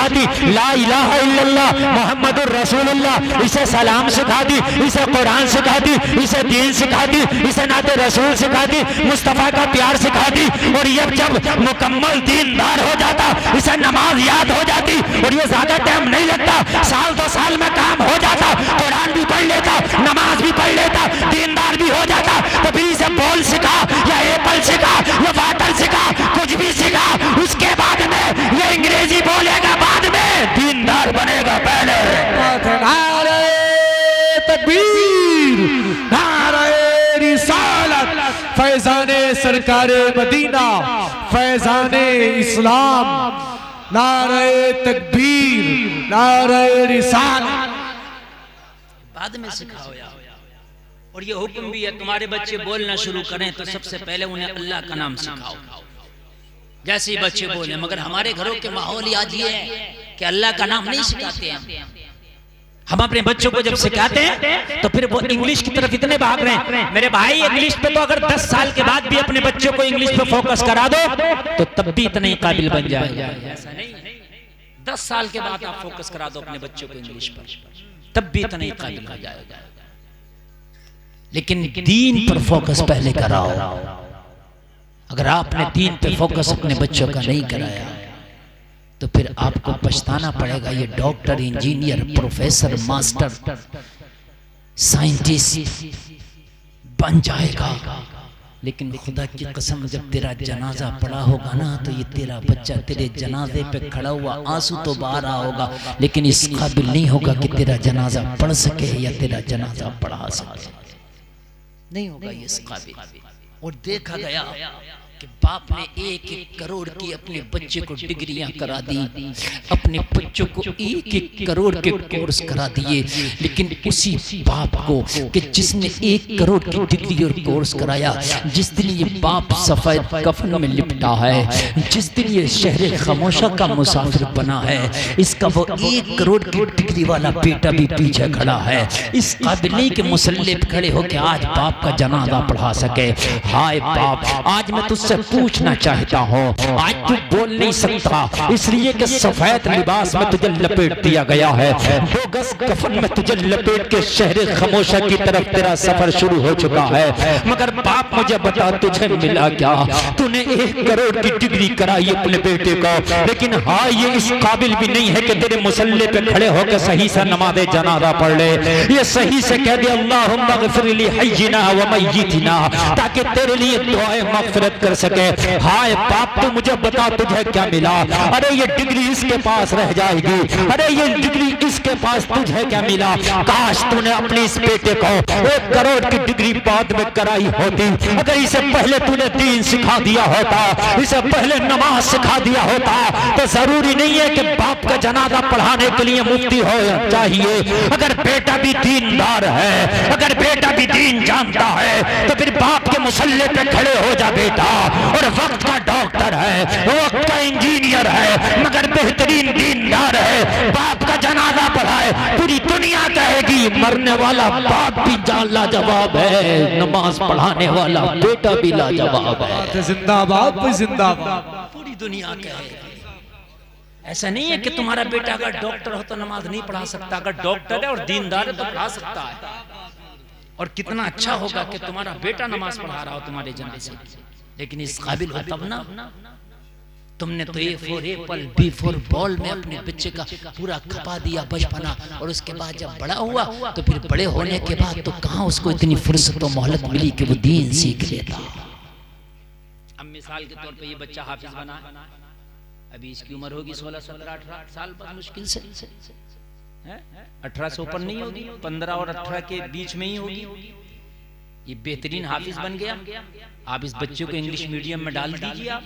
सिखा दी, ला इलाहा इल्लल्लाह मोहम्मदुर रसूलुल्लाह, इसे सलाम सिखा दी, इसे कुरान सिखा दी, इसे दीन सिखा दी, इसे नाते रसूल सिखा दी, मुस्तफा का प्यार सिखा दी। और ये जब मुकम्मल दीनदार हो जाता, इसे नमाज याद हो जाती और ये ज्यादा टाइम नहीं लगता, साल 2 साल में काम हो जाता, कुरान भी पढ़ लेता, नमाज भी पढ़ लेता, दीनदार भी हो जाता। तो फिर इसे बॉल सिखा या एप्पल सिखा या वाटर सिखा, कुछ भी सिखा, उसके बाद में ये अंग्रेजी बोलेगा, बाद में दीनदार बनेगा पहले। नारे तकबीर, नारे रिसालत, फैजाने सरकारे मदीना, फैजाने इस्लाम, नारे तकबीर, नारे रिसालत। बाद में सिखाओ यार। और ये हुक्म भी है, तुम्हारे बच्चे बोलना शुरू करें तो सबसे पहले उन्हें अल्लाह का नाम सिखाओ, जैसे ही बच्चे बोले। मगर हमारे घरों के माहौल ही आज ये है कि अल्लाह का नाम नहीं सिखाते हैं। हम अपने बच्चों को जब सिखाते हैं तो फिर वो इंग्लिश की तरफ इतने भाग रहे हैं। मेरे भाई, इंग्लिश पे तो अगर 10 साल के बाद भी अपने बच्चों को इंग्लिश पे फोकस करा दो तो तब भी इतने काबिल बन जाएगा। ऐसा नहीं, 10 साल के बाद आप फोकस करा दो अपने बच्चों को इंग्लिश पर, तब भी इतने काबिल हो जाएगा। लेकिन दीन पर फोकस पहले कराओ। अगर आपने दीन पे फोकस अपने बच्चों का नहीं कराया तो फिर आपको पछताना पड़ेगा। ये doctor, engineer, professor, master, scientist बन जाएगा, लेकिन खुदा की कसम जब तेरा जनाजा पड़ा होगा ना तो ये तेरा बच्चा तेरे जनाजे पे खड़ा हुआ आंसू तो बाहर आ होगा, लेकिन इस काबिल नहीं होगा कि तेरा जनाजा पढ़ सके या तेरा जनाजा पढ़ा सके, नहीं होगा ये इस काबिल। और देखा गया कि बाप ने 1-1 करोड़ की अपने बच्चे को डिग्रियां करा दी, अपने बच्चों को 1-1 करोड़ के कोर्स करा दिए, लेकिन उसी बाप को कि जिसने 1 करोड़ की डिग्री और कोर्स कराया, जिस दिन ये बाप सफेद कफन में लिपटा है, जिस दिन ये शहर खामोशा का मुसाफिर बना है, इसका वो 1 करोड़ की डिग्री वाला बेटा भी पीछे खड़ा है, इस काबिल नहीं कि मुसल्ले पे खड़े होकर आज बाप का जनाजा पढ़ा सके। हाय बाप, आज मैं तुझसे पूछना चाहता हूँ, आज तू बोल नहीं सकता इसलिए कि सफेद लिबास में तुझे लपेट दिया गया है, 2 गज कफन में तुझे लपेट के शहर खामोशा की तरफ तेरा सफर शुरू हो चुका है। मगर बाप मुझे बता, तुझे मिला क्या? तूने 1 करोड़ की डिग्री कराई अपने बेटे को, लेकिन हाँ ये इस काबिल भी नहीं है कि तेरे मुसल्ले पे खड़े होकर सही से नमाज़े जनाजा पढ़ ले, ये सही से कह दे अल्लाहुम्मा ग़फ़िर ली हय्यिना व मय्यितिना, ताकि तेरे लिए दुआएं मग़फ़िरत कर सके। हाय बाप, तू मुझे बता तुझे क्या मिला? अरे ये डिग्री इसके पास रह जाएगी, अरे ये डिग्री इसके पास, तुझे क्या मिला? काश तूने अपने इस बेटे को 1 करोड़ की डिग्री बाद में कराई होती, अगर इसे पहले तूने दीन सिखा दिया होता, इसे पहले नमाज सिखा दिया होता, तो जरूरी नहीं है कि बाप का जनाजा पढ़ाने के लिए मुफ्ती हो चाहिए। अगर बेटा भी दीनदार है, अगर बेटा भी दीन जानता है तो फिर बाप के मुसल्ले पे खड़े हो जा बेटा। और वक्त का डॉक्टर है, वक्त का इंजीनियर है, मगर बेहतरीन दीनदार है, बाप का जनाजा पढ़ाए, पूरी दुनिया कहेगी मरने वाला बाप भी लाजवाब है, नमाज पढ़ाने वाला बेटा भी लाजवाब है। जिंदाबाद जिंदाबाद, पूरी दुनिया कहेगी। ऐसा नहीं है कि तुम्हारा बेटा अगर डॉक्टर हो तो नमाज नहीं पढ़ा सकता, अगर डॉक्टर है और दीनदार है तो पढ़ा सकता है। और कितना अच्छा होगा कि तुम्हारा बेटा नमाज पढ़ा रहा हो तुम्हारे जनाजे, लेकिन इस काबिल हो तब ना। तुमने तो A for Apple, B for ball में अपने बच्चे का पूरा खपा दिया बचपना, और उसके बाद जब बड़ा हुआ तो फिर बड़े होने के बाद तो कहाँ उसको इतनी फुर्सत और मोहलत मिली कि वो दीन सीख लेता। अब मिसाल के तौर पे ये बच्चा हाफिज बना, अभी इसकी उम्र होगी 16, 17, 18 साल, पर मुश्किल से 18 से ऊपर नहीं होगी, 15 और 18 के बीच में ही होगी। ये बेहतरीन हाफिज बन गया। आप इस बच्चे को इंग्लिश मीडियम में डाल दीजिए आप,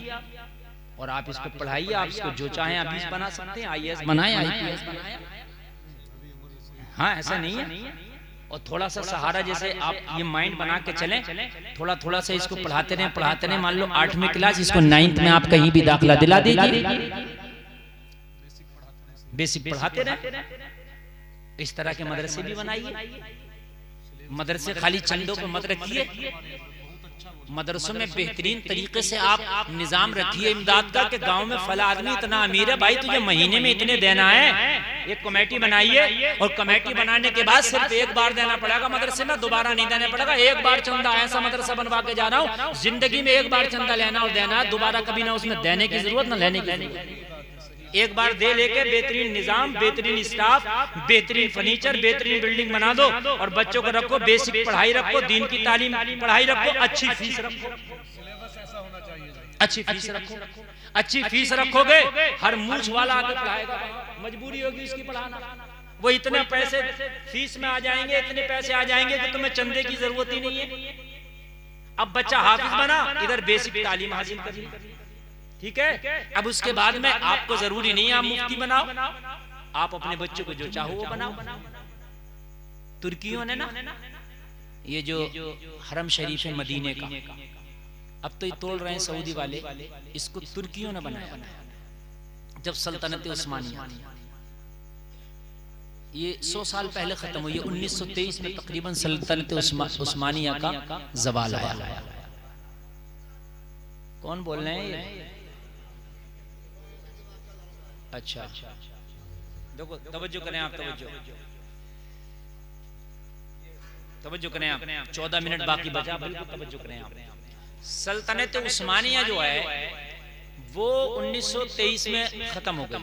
और आप इसको पढ़ाइए, आप इसको जो चाहें आप इस बना सकते हैं, IAS बनाए, IPS बनाए। हाँ, ऐसा नहीं है। और थोड़ा सा सहारा, जैसे आप ये माइंड बना के चलें, थोड़ा थोड़ा सा इसको पढ़ाते रहें। मान लो 8वीं क्लास, इसको 9th में आप कहीं भी दाखिला दिला दीजिए, बेसिक पढ़ाते रहें। इस तरह के मदरसे भी बनाइए। मदरसे खाली चंदों को मत रखिए। मदरसों में बेहतरीन तरीके से आप निजाम रखिए इमदाद का कि गांव में फला आदमी इतना अमीर है भाई तुझे महीने में इतने देना है, एक कमेटी बनाइए और कमेटी बनाने के बाद सिर्फ एक बार देना पड़ेगा मदरसे में, दोबारा नहीं देना पड़ेगा। एक बार चंदा, ऐसा मदरसा बनवा के जा रहा हूँ, जिंदगी में एक बार चंदा लेना और देना, दोबारा कभी ना उसमें देने की जरूरत ना लेने की। एक बार दे लेके बेहतरीन निजाम, बेहतरीन स्टाफ, बेहतरीन फर्नीचर, बेहतरीन बिल्डिंग बना दो और बच्चों को रखो, बेसिक पढ़ाई रखो, दीन की तालीम पढ़ाई रखो, अच्छी फीस रखो, अच्छी फीस रखो। अच्छी फीस रखोगे हर मूछ वाला आके पढ़ाएगा, मजबूरी होगी उसकी पढ़ाना। वो इतने पैसे फीस में आ जाएंगे, इतने पैसे आ जाएंगे कि तुम्हें चंदे की जरूरत ही नहीं है। अब बच्चा हाफिज बना, इधर बेसिक तालीम हासिल करनी, ठीक है। अब उसके बाद में आपको जरूरी नहीं है आप मुफ्ती बनाओ, आप अपने बच्चों को जो चाहो वो बनाओ। तुर्कियों ने ना ये जो हरम शरीफ है मदीने का, अब तो ये तोड़ रहे हैं सऊदी वाले, इसको तुर्कियों ने बनाया जब सल्तनत उस्मानिया, ये 100 साल पहले खत्म हुई है। 1923 में तकरीबन सल्तनत उस्मानिया का ज़वाल आया। कौन बोल रहे हैं ये? अच्छा देखो, तवज्जो करें आप, तवज्जो करें आप। 14 मिनट बाकी बचा, बिल्कुल तवज्जो करें आप। सल्तनत उस्मानिया जो है वो 1923 में खत्म हो गई,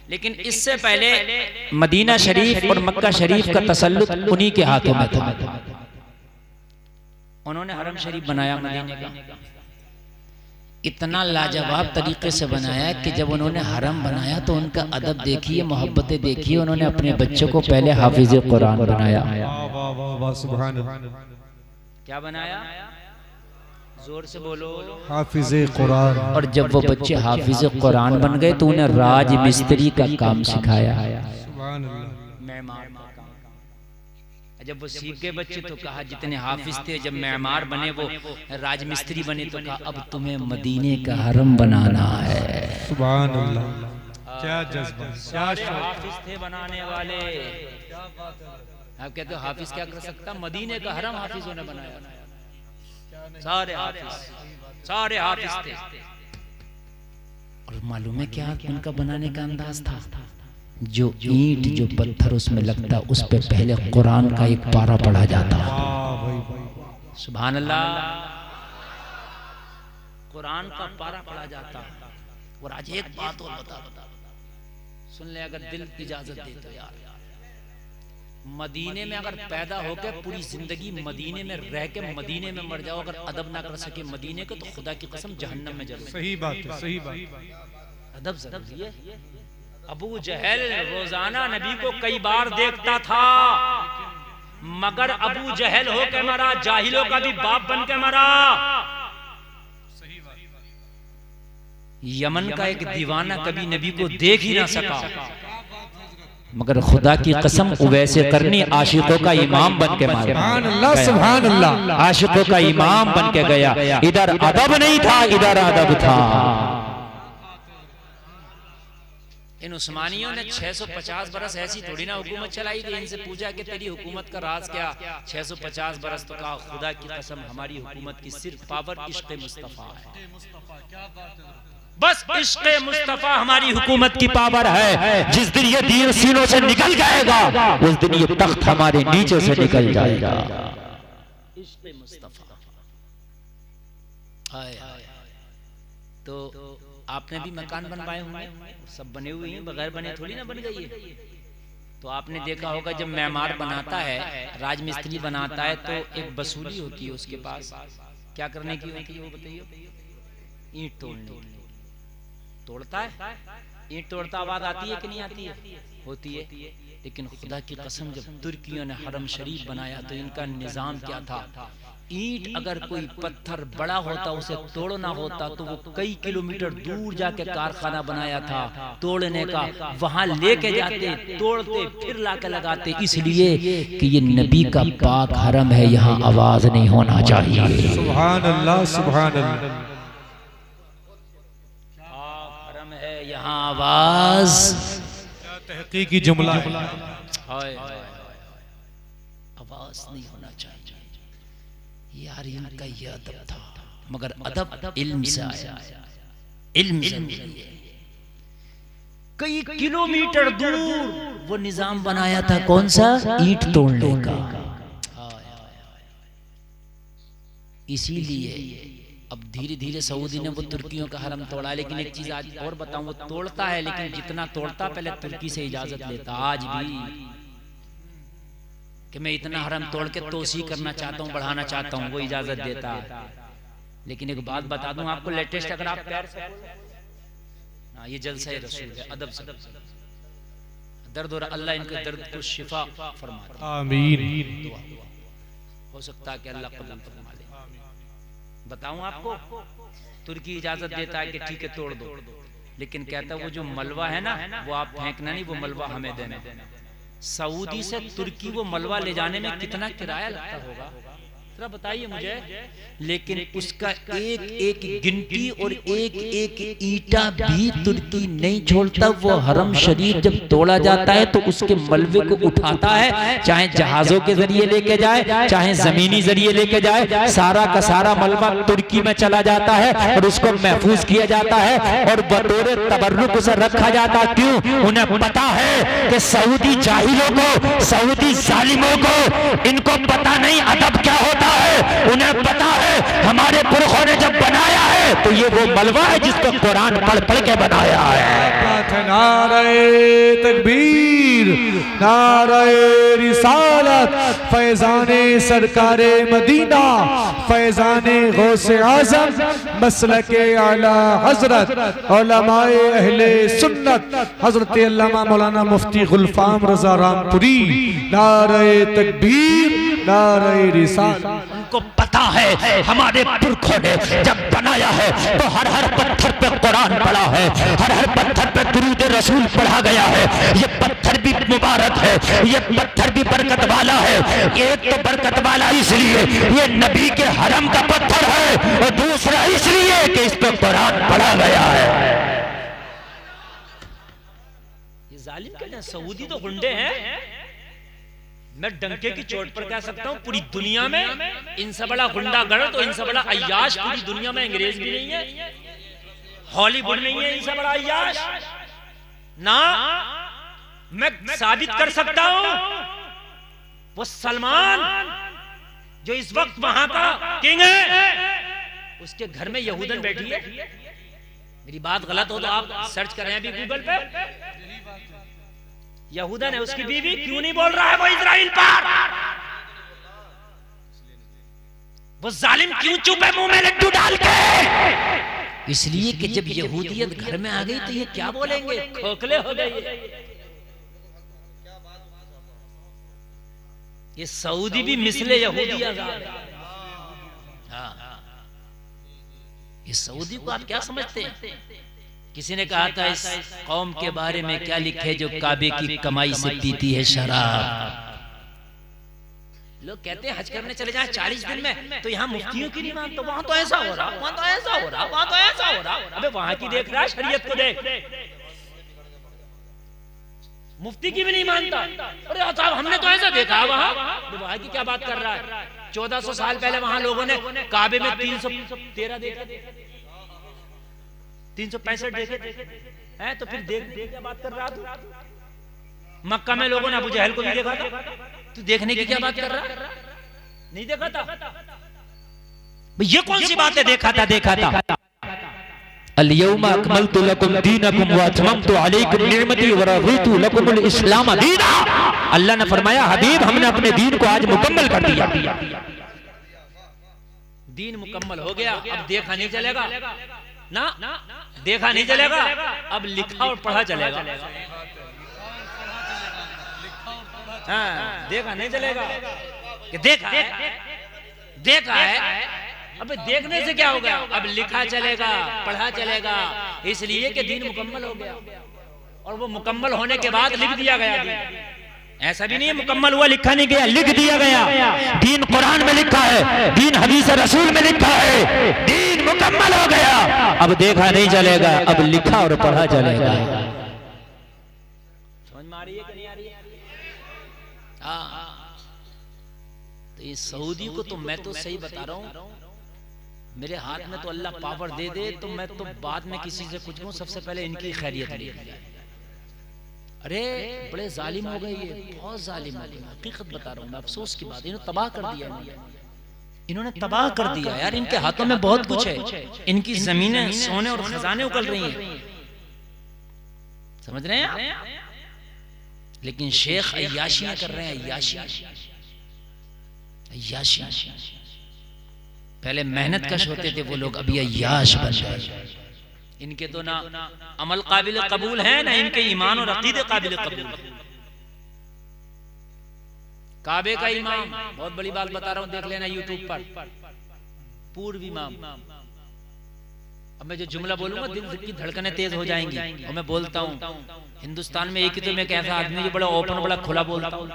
लेकिन इससे पहले मदीना शरीफ और मक्का शरीफ का तसल्लुत उन्हीं के हाथों में था। उन्होंने हरम शरीफ बनाया मदीने का, इतना लाजवाब तरीके से बनाया कि जब उन्होंने हरम बनाया तो उनका अदब देखिए, मोहब्बतें देखिए। उन्होंने अपने बच्चों को पहले हाफिज कुरान बनाया। क्या बनाया? जोर से बोलो। हाफिज कुरान। और जब वो बच्चे हाफिज कुरान बन गए तो उन्हें राज मिस्त्री का काम सिखाया। मेहमान का काम। जब वो सीख गए बच्चे तो कहा, जितने हाफिज थे जब मेहमान बने वो राजमिस्त्री बने तो कहा अब तुम्हें मदीने का हरम बनाना है। सुभान अल्लाह, क्या जज्बा, क्या हाफिज थे बनाने वाले। आप कहते हो हाफिज क्या कर सकता? मदीने का हरम हाफिजों ने बनाया। सारे हाफिज थे। और मालूम है क्या उनका बनाने का अंदाज था? जो ईंट जो पत्थर उसमें लगता उस पे पहले कुरान का एक पारा पढ़ा जाता। सुभान अल्लाह, कुरान का पारा पढ़ा जाता। और आज एक बात और बता सुन ले, अगर दिल इजाजत दे तो यार, मदीने में अगर पैदा होकर पूरी जिंदगी मदीने में रह के मदीने में मर जाओ, अगर अदब ना कर सके मदीने को, तो खुदा की कसम जहन्नम में जरूर। सही बात है, सही बात। अदब जरूरी है। अबू जहल रोजाना नबी को कई बार देखता था, मगर अबू जहल हो के मरा, जाहिलों का भी बाप बन के मरा। यमन का एक दीवाना कभी नबी को देख ही ना सका, मगर खुदा की कसम वैसे करनी आशिकों का इमाम बन के मारा। सुभान अल्लाह, आशिकों का इमाम बन के गया। इधर अदब नहीं था, इधर अदब था। इन उस्मानियों ने 650 बरस ऐसी थोड़ी ना हुकूमत चलाई थी। इनसे पूछा कि तेरी हुकूमत का राज क्या? 650 बरस तो कहा खुदा की कसम हमारी हुकूमत की सिर्फ पावर इश्क़ मुस्तफ़ा है। बस इश्क़ मुस्तफ़ा हमारी हुकूमत की पावर है। जिस दिन ये दीन सीनों से निकल जाएगा उस दिन ये तख्त हमारे नीचे से निकल जाएगा। इश्क़ मुस्तफ़ा। तो आपने भी मकान बनवाए होंगे, सब बने हुए हैं, बगैर बने थोड़ी ना बन गई है। तो आपने देखा होगा जब मेमार बनाता है, राजमिस्त्री बनाता है, तो एक वसूली होती है उसके पास। क्या करने की होती है वो बताइए? ईंट तोड़ने। तोड़ता है, ईंट तोड़ता आवाज आती है कि नहीं आती है? होती है। लेकिन खुदा की कसम जब तुर्कियों ने हरम शरीफ बनाया तो इनका निजाम क्या था? ईंट अगर कोई पत्थर बड़ा होता उसे तोड़ना होता तो वो कई किलोमीटर दूर जाके कारखाना बनाया था तोड़ने का, वहां लेके जाते, तोड़ते, फिर लाके लगाते, इसलिए कि ये नबी का पाक हरम है, यहाँ आवाज नहीं होना चाहिए। सुभान अल्लाह, सुभान अल्लाह। हरम है, यहाँ आवाज तहकीकी जुमला है, आवाज नहीं होना चाहिए। यार इनका ये अदब था। मगर अदब इल्म से आया, इल्म से। कई किलोमीटर दूर वो निजाम बनाया था, कौन सा? ईंट तोड़ने का। इसीलिए अब धीरे धीरे सऊदी ने वो तुर्कियों का हरम तोड़ा। लेकिन एक चीज आज और बताऊं, वो तोड़ता है लेकिन जितना तोड़ता पहले तुर्की से इजाजत लेता। आज भी कि मैं इतना हरम तोड़ के तोसी करना चाहता हूँ, बढ़ाना चाहता हूँ, वो इजाजत देता। लेकिन एक बात बता दूं आपको लेटेस्ट, अगर आप पैर से ये जलसा रसूल है, अदब से दर्द और अल्लाह इनके दर्द को शिफा फरमा दे। आमीन। हो सकता है कि अल्लाह कबूल फरमा ले। बताऊं आपको, तुर्की इजाजत देता है कि ठीक है तोड़ दो, लेकिन कहता है वो जो मलबा है ना वो आप फेंकना नहीं, वो मलबा हमें देना। सऊदी से तुर्की वो मलबा ले जाने में कितना किराया लगता होगा जरा बताइए मुझे। लेकिन उसका एक एक गिनती और एक एक ईंटा भी तुर्की नहीं छोड़ता। वो हरम शरीफ जब तोड़ा जाता है तो उसके मलबे को उठाता है, चाहे जहाजों के जरिए लेके जाए, चाहे जमीनी जरिए लेके जाए, सारा का सारा मलबा तुर्की में चला जाता है और उसको महफूज किया जाता है और बतौर तबर्रुक उसे रखा जाता। क्यों? उन्हें पता है कि सऊदी जाहिलों को, सऊदी जालिमों को, इनको पता नहीं अदब क्या होता है। उन्हें पता है हमारे पुरखों ने जब बनाया है तो ये वो मलबा है जिसको कुरान पढ़ पढ़ के बनाया है। नारे तकबीर, नारे रिसालत, फैजाने सरकारे मदीना, फैजाने गौसे आजम, मसलके आला हजरत उलमाए अहले सुन्नत हजरत अल्लामा मौलाना मुफ्ती गुलफाम रजा रामपुरी। नारे तकबीर, नारे रिसालत। उनको पता है हमारे पुरखों ने जब बनाया है तो हर हर पत्थर पे कुरान पढ़ा है, हर हर पत्थर पे दुरूद रसूल पढ़ा गया है। ये पत्थर भी मुबारक है, ये पत्थर भी बरकत वाला है। एक तो बरकत वाला इसलिए ये नबी के हरम का पत्थर है और दूसरा इसलिए कि इस पे कुरान पढ़ा गया है। ये जालिम कहते हैं सऊदी तो गुंडे हैं। मैं डंके की चोट पर कह सकता हूँ पूरी दुनिया में इनसे बड़ा गुंडागर्द और इनसे बड़ा अय्याश पूरी दुनिया में अंग्रेज भी नहीं है, हॉलीवुड नहीं है इनसे बड़ा अय्याश ना। मैं साबित कर सकता हूँ वो सलमान जो इस वक्त वहां का किंग है, उसके घर में यहूदन बैठी है। मेरी बात गलत हो तो आप सर्च करें अभी गूगल पे। यहूदन है उसकी बीवी, क्यों नहीं बोल रहा है वो इजराइल पर? वो जालिम क्यों चुप है मुंह में लड्डू डाल के? इसलिए कि जब यहूदियत घर में आ गई तो ये क्या बोलेंगे, खोखले हो गए। ये सऊदी भी मिसले यहूदी आजाद है। ये सऊदी को आप क्या समझते हैं? किसी ने कहा था इस कौम के बारे में क्या लिखे जो काबे की कमाई से पीती है शराब। लोग कहते हैं हज करने चले जाएं 40 दिन में तो यहाँ मुफ्तियों की नहीं मानते, तो वहां तो ऐसा हो रहा, वहां तो ऐसा हो रहा, वहां तो ऐसा हो रहा। अबे वहां की देख रहा है, शरीयत को देख। मुफ्ती की भी नहीं मानता। अरे साहब हमने तो ऐसा देखा वहां की क्या बात कर रहा है। 1400 साल पहले वहां लोगों ने काबे में 313 देखा, 365 देखे हैं, तो फिर देख क्या बात कर रहा तू। मक्का में लोगों ने अबू जहल को भी देखा था, तू देखने की क्या बात कर रहा? नहीं देखा था। ये कौन सी बात है देखा था? देखा था। अल-यौमा अकमलतु लकुम दीनकुम व अतममतु अलैकुम निअमती व रज़ीतु लकुमुल इस्लाम दीना। अल्लाह ने फरमाया हबीब हमने अपने दीन को आज मुकम्मल कर दिया। दीन मुकम्मल हो गया, अब देखा नहीं चलेगा ना, देखा नहीं चलेगा, अब लिखा और पढ़ा चलेगा। हाँ, देखा नहीं चलेगा कि देखा है, देखा है। अब देखने से क्या होगा, अब लिखा चलेगा, पढ़ा चलेगा। इसलिए कि दीन मुकम्मल हो गया और वो मुकम्मल होने के बाद लिख दिया गया। ऐसा भी नहीं है मुकम्मल हुआ लिखा नहीं गया, लिख दिया गया। दीन कुरान में लिखा है, दीन हदीस रसूल में लिखा है, दीन मुकम्मल हो गया। अब देखा नहीं चलेगा, अब लिखा और पढ़ा चलेगा। समझ में आ रही है कि नहीं आ रही है? हाँ, तो ये सऊदी को तो मैं तो सही बता रहा हूँ, मेरे हाथ में तो अल्लाह पावर दे दे तो मैं तो बाद में किसी से कुछ कहूं, सबसे पहले इनकी खैरियत ले। अरे बड़े जालिम हो गए ये, बहुत जालिम हो गए, हकीकत बता रहा हूं मैं, अफसोस की बात, इन्होंने तबाह कर दिया, इन्होंने तबाह कर दिया यार। इनके हाथों में बहुत कुछ है, इनकी जमीनें सोने और खजाने उगल रही हैं, समझ रहे हैं आप? लेकिन शेख अय्याशियां कर रहे हैं, अय्याशी। पहले मेहनत कश होते थे वो लोग, अभी अय्याश बन गए। इनके तो ना अमल काबिल कबूल है, ना इनके ईमान और अकीदे काबिल कबूल। काबे का इमाम, बहुत बड़ी बात बता रहा हूं, देख लेना यूट्यूब पर, पूर्व इमाम। अब मैं जो जुमला बोलूंगा दिल की धड़कनें तेज हो जाएंगी, और मैं बोलता हूं हिंदुस्तान में एक ही तो मैं कैसा आदमी जो बड़ा ओपन, बड़ा खुला बोलता हूं।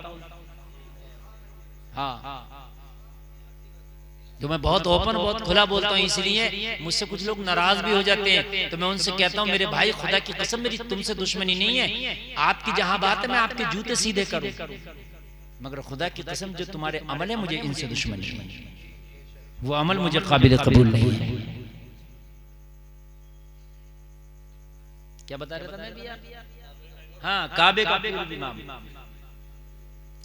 हाँ, तो मैं बहुत ओपन, बहुत खुला बोलता हूँ, इसलिए मुझसे कुछ लोग नाराज भी हो जाते हैं। तो मैं उनसे कहता हूँ मेरे भाई, खुदा की कसम मेरी तुमसे दुश्मनी नहीं है, आपकी जहां बात है मैं आपके जूते सीधे करूं, मगर खुदा की कसम जो तुम्हारे अमल है मुझे इनसे दुश्मनी है, वो अमल मुझे काबिल कबूल नहीं है। क्या बता रहा था मैं भी? हाँ, काबे का पूर्व इमाम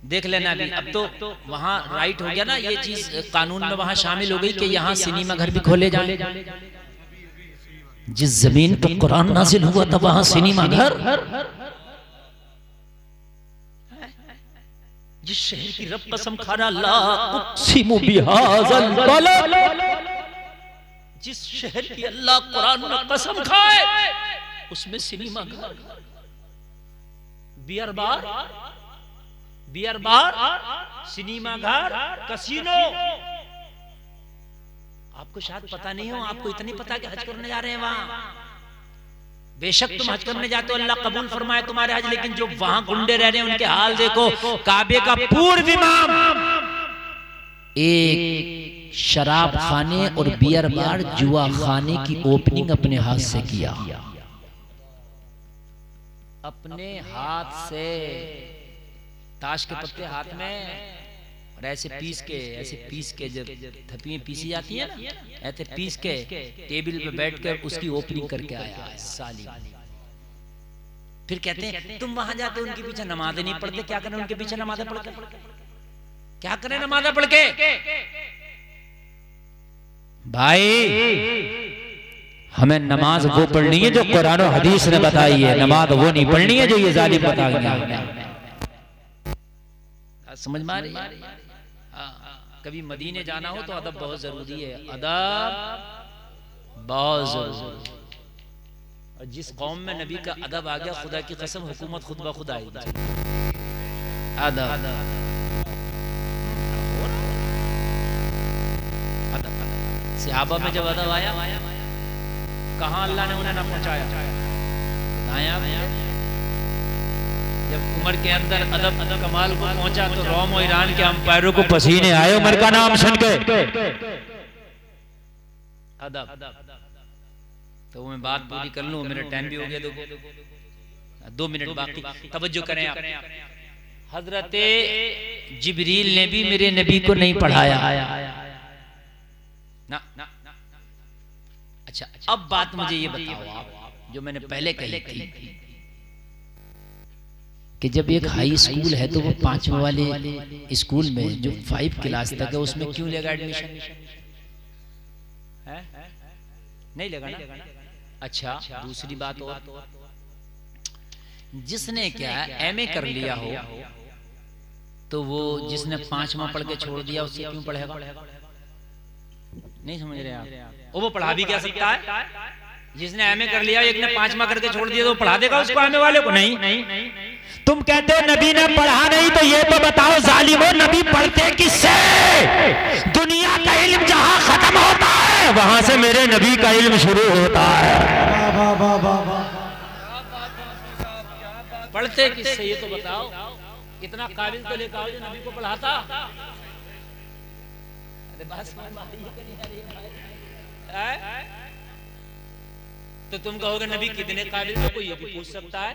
देख लेना अभी। अब तो वहां राइट हो गया ना, ये चीज कानून में वहां शामिल हो गई कि यहाँ सिनेमा घर भी खोले जाएं। जिस जमीन पर कुरान नाजिल हुआ था वहां सिनेमा घर, जिस शहर की रब कसम खा रहा, जिस शहर की अल्लाह कुरान में कसम खाए उसमें सिनेमा घर, बियर बार, सिनेमा घर, कसीनो। आपको शायद पता नहीं हो, आपको इतनी पता कि हज करने जा रहे हैं वहां। बेशक तुम हज करने जाते हो, अल्लाह कबूल फरमाए तुम्हारे हज, लेकिन जो वहां गुंडे रह रहे हैं उनके हाल देखो। काबे का पूर्व इमाम एक शराब खाने और बियर बार, जुआ खाने की ओपनिंग अपने हाथ से किया, अपने हाथ से। ताश के पत्ते हाथ में और ऐसे पीस के जब थपियां पीसी जाती है ना, ऐसे पीस के टेबल पे बैठकर उसकी ओपनिंग करके आया साली। फिर कहते हैं तुम वहां जाते उनके पीछे नमाज़ें नहीं पढ़ते, क्या करें उनके पीछे नमाज़ें पढ़ के, क्या करें नमाज़ें पढ़ के? भाई हमें नमाज वो पढ़नी है जो कुरान और हदीस ने बताई है, नमाज वो नहीं पढ़नी है जो ये जालिम बताएंगे। समझ में आ रही है? कभी मदीने जाना हो तो अदब बहुत जरूरी है, अदब बहुत जरूरी। और जिस कौम में नबी का अदब आ गया, खुदा की कसम हुकूमत खुद ब खुद आएगी। अदब सहाबा में जब अदब आया, कहां अल्लाह ने उन्हें ना पहुंचाया, बताया। जब उमर के अंदर अदब कमाल को पहुंचा तो रोम और ईरान के अंपायरों को पसीने आए उमर का नाम सुन के। अदब तो मैं बात पूरी कर लूं, मेरा टाइम भी हो गया, देखो 2 मिनट बाकी, तवज्जो करें आप। हजरत जिब्रील ने भी मेरे नबी को नहीं पढ़ाया ना। अच्छा, अब बात मुझे ये बताओ आप, जो मैंने पहले कही थी कि जब एक हाई स्कूल है तो वो 5वें वाले स्कूल में जो 5 क्लास तक है उसमें क्यों लेगा एडमिशन? नहीं लेगा ना। अच्छा, दूसरी बात और, जिसने क्या एमए कर लिया हो तो वो जिसने 5वां पढ़ के छोड़ दिया उससे क्यों पढ़ेगा? नहीं समझ रहे आप? वो पढ़ा भी क्या सकता है? जिसने एमए कर लिया, एक ने 5वां करके छोड़ दिया तो पढ़ा देगा उसको एमए वाले को? नहीं। तुम कहते हो नबी ने पढ़ा नहीं, तो ये तो बताओ जालिमो, नबी पढ़ते किससे? दुनिया का इल्म जहां खत्म होता है वहां से मेरे नबी का इल्म शुरू होता है। पढ़ते किससे ये तो बताओ। कितना काबिल तो लेकर आओ जो नबी को पढ़ाता। तो तुम कहोगे नबी कितने काबिल, तो कोई ये भी पूछ सकता है,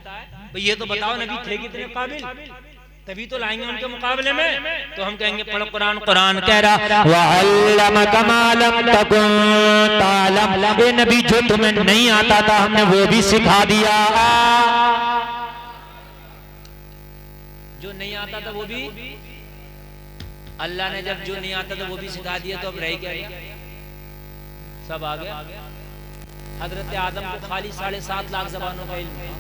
तो ये तो बताओ नबी थे कितने काबिल। तभी तो लाएंगे उनके मुकाबले में। तो हम कहेंगे पढ़ो कुरान। कुरान कह रहा वअल्लमका मा लम तकुन तालम, ए नबी जो तुम्हें नहीं आता था हमने वो भी सिखा दिया। जो नहीं आता था वो भी अल्लाह ने, जब जो नहीं आता था वो भी सिखा दिया तो अब रह क्या? सब आ गया। हजरत आदम को खाली 7.5 लाख जबानों का इल्म,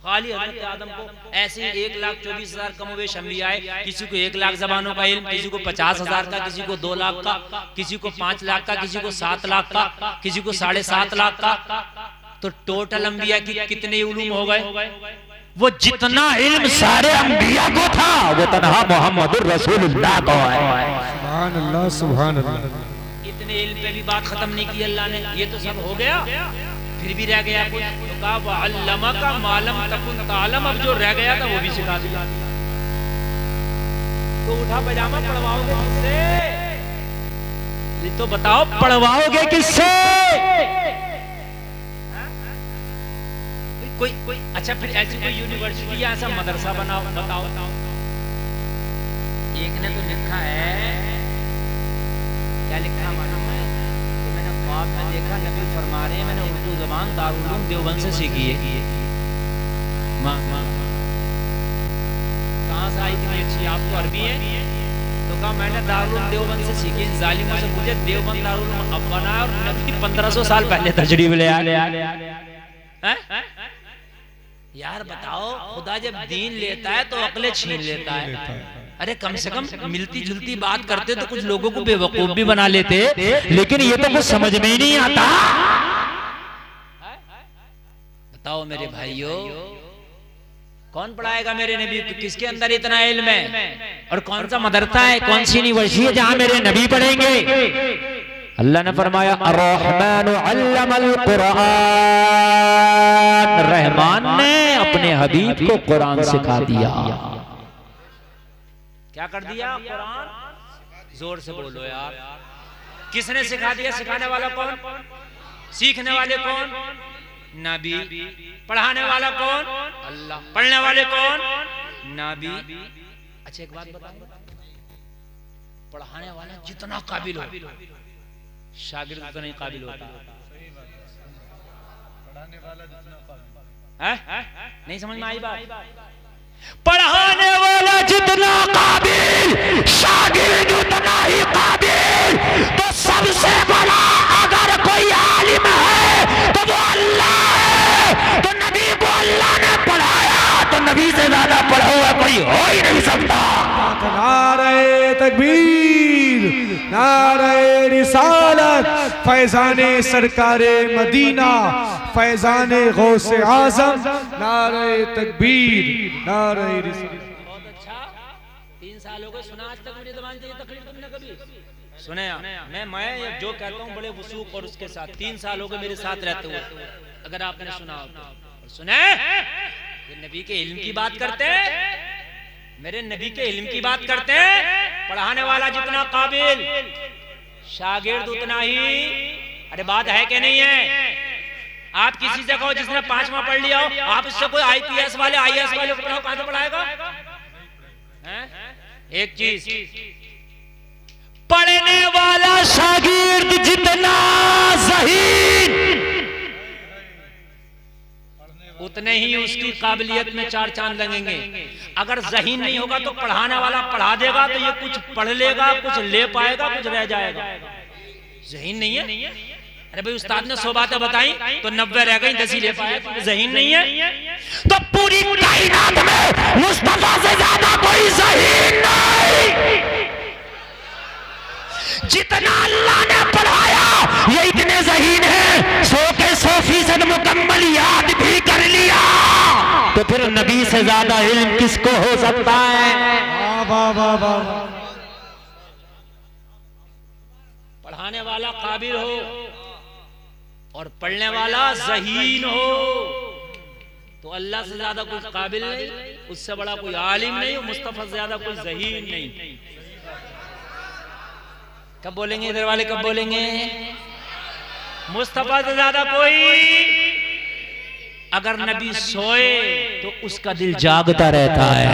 खाली हजरत आदम को ऐसे 1,24,000 कमोवेश अंबिया आए, किसी को 1 लाख जबानों का इल्म, किसी को 50,000 का, किसी को 2 लाख का, किसी को 5 लाख का, किसी को 7 लाख का, किसी को 7.5 लाख का। तो टोटल अंबिया की कितने उलूम हो गए? वो जितना इल्म सारे अंबिया को था वो तन्हा मोहम्मदुर रसूलुल्लाह को है। सुभान अल्लाह, सुभान अल्लाह। इतने इल्म पे भी बात खत्म नहीं की अल्लाह ने। ये तो सब हो गया, फिर भी रह गया कुछ। तो कहा वअल्लमका मा लम तकुन तालम, अब जो रह गया था वो भी सिखा दिया। तो उठा पैजामा पढ़वाओगे किससे? ये तो बताओ, पढ़वाओगे किससे? कोई अच्छा, फिर ऐसी कोई यूनिवर्सिटी या ऐसा मदरसा बनाओ, बताओ। एक ने तो लिखा है, क्या लिखा मालूम है? तो मैंने ख्वाब में देखा, नबी फरमा रहे हैं मैंने उर्दू ज़बान दारुल उलूम देवबंद से सीखी है। माँ कहाँ से आई इतनी अच्छी? आप तो अरबी हैं। तो कहा मैंने दारुल उलूम देवबंद से सीखी। इन जालिमों से पूछे देवबंद दारुल उलूम अब बना और नबी 1500 साल पहले तशरीफ ले आए। यार बताओ, खुदा जब दीन लेता है तो अक्लें छीन लेता है। अरे कम से कम मिलती जुलती बात करते तो कुछ लोगों को बेवकूफ भी बना लेते, लेकिन ये तो कुछ समझ में ही नहीं आता। बताओ मेरे भाइयों, कौन पढ़ाएगा मेरे नबी को? किसके अंदर इतना इल्म है? और कौन सा मदरसा है, कौन सी यूनिवर्सिटी है जहां मेरे नबी पढ़ेंगे? अल्लाह ने फरमाया अर्रहमानु अल्लमल कुरान, रहमान ने अपने हबीब को कुरान सिखा दिया। क्या कर दिया? कुरान। जोर से बोलो यार, किसने सिखा दिया? सिखाने वाला कौन? सीखने वाले कौन? नबी। पढ़ाने वाला कौन? अल्लाह। पढ़ने वाले कौन? नबी। अच्छा एक बात बताओ, पढ़ाने वाला जितना काबिल हो, शागिर्द उतना नहीं काबिल होता है? नहीं समझ में आई बात? पढ़ाने वाला जितना काबिल, शागिर्द उतना ही काबिल। तो सबसे बड़ा अगर कोई आलिम है तो वो अल्लाह है। तो नबी को अल्लाह ने पढ़ाया तो नबी से ज्यादा पढ़ा हुआ कोई हो ही नहीं सकता। नारे तकबीर, नारे रिसालत, फैजाने सरकारे मदीना, फैजाने गौसे आजम, नारे तकबीर, नारे रिसालत। बहुत अच्छा। 3 साल हो गए, सुना आज तक मेरी ज़बान से ये तकरीर तुमने कभी सुने? मैं जो कहता हूँ बड़े वसूख और उसके साथ 3 साल हो गए मेरे साथ रहते हुए, अगर आपने सुना हो तो सुने। ये नबी के इल्म की बात करते हैं, मेरे नबी के इल्म की बात करते हैं। पढ़ाने वाला जितना काबिल, शागिर्द उतना ही। अरे बात है कि नहीं है? आप किसी से कहो जिसने 5वां पढ़ लिया हो, आप इससे कोई IPS वाले IAS वाले को पढ़ाओ, कहां से पढ़ाएगा? एक चीज, पढ़ने वाला शागिर्द जितना ज़हीन, उतने ही उसकी काबिलियत में 4 चांद लगेंगे। अगर ज़हीन नहीं होगा तो पढ़ाने वाला पढ़ा देगा तो ये कुछ पढ़ लेगा, कुछ ले पाएगा, कुछ रह जाएगा। ज़हीन नहीं है। अरे भाई उस्ताद ने 100 बातें बताई तो 90 रह गई, 10 ही ले पाए। ज़हीन नहीं है तो पूरी कायनात में मुस्तफा से ज्यादा कोई ज़हीन नहीं। जितना अल्लाह ने पढ़ाया ये इतने ज़हीन है, 100% मुकम्मल याद भी कर लिया। तो फिर नबी से ज्यादा इल्म किसको हो सकता है? वाह वाह वाह। पढ़ाने वाला काबिल हो और पढ़ने वाला ज़हीन हो तो अल्लाह से ज्यादा कोई काबिल नहीं, उससे बड़ा कोई आलिम नहीं, मुस्तफा से ज्यादा कोई ज़हीन नहीं। कब बोलेंगे इधर वाले, कब बोलेंगे? मुस्तफा से ज्यादा कोई। अगर नबी सोए तो उसका दिल जागता रहता है।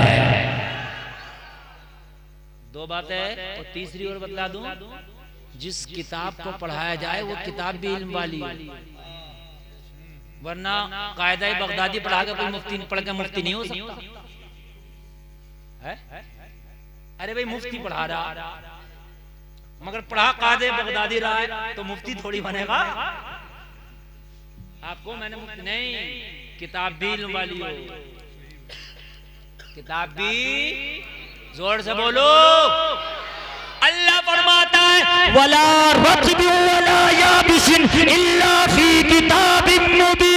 दो बातें और तीसरी और बतला दूं, जिस किताब को पढ़ाया जाए वो किताब भी इल्म वाली है, वरना कायदा बगदादी पढ़ा के कोई मुफ्ती पढ़ के मुफ्ती नहीं हो सकता है? अरे भाई मुफ्ती पढ़ा रहा मगर पढ़ा कायदे बगदादी रहा है तो मुफ्ती थोड़ी बनेगा। आपको मैंने मुफ्ती नहीं, किताब भी इल्म वाली हो, किताब भी, जोर से बोलो। अल्लाह फरमाता है वला रत्बि वला याबिसिन इल्ला फी किताबिन मुबीन।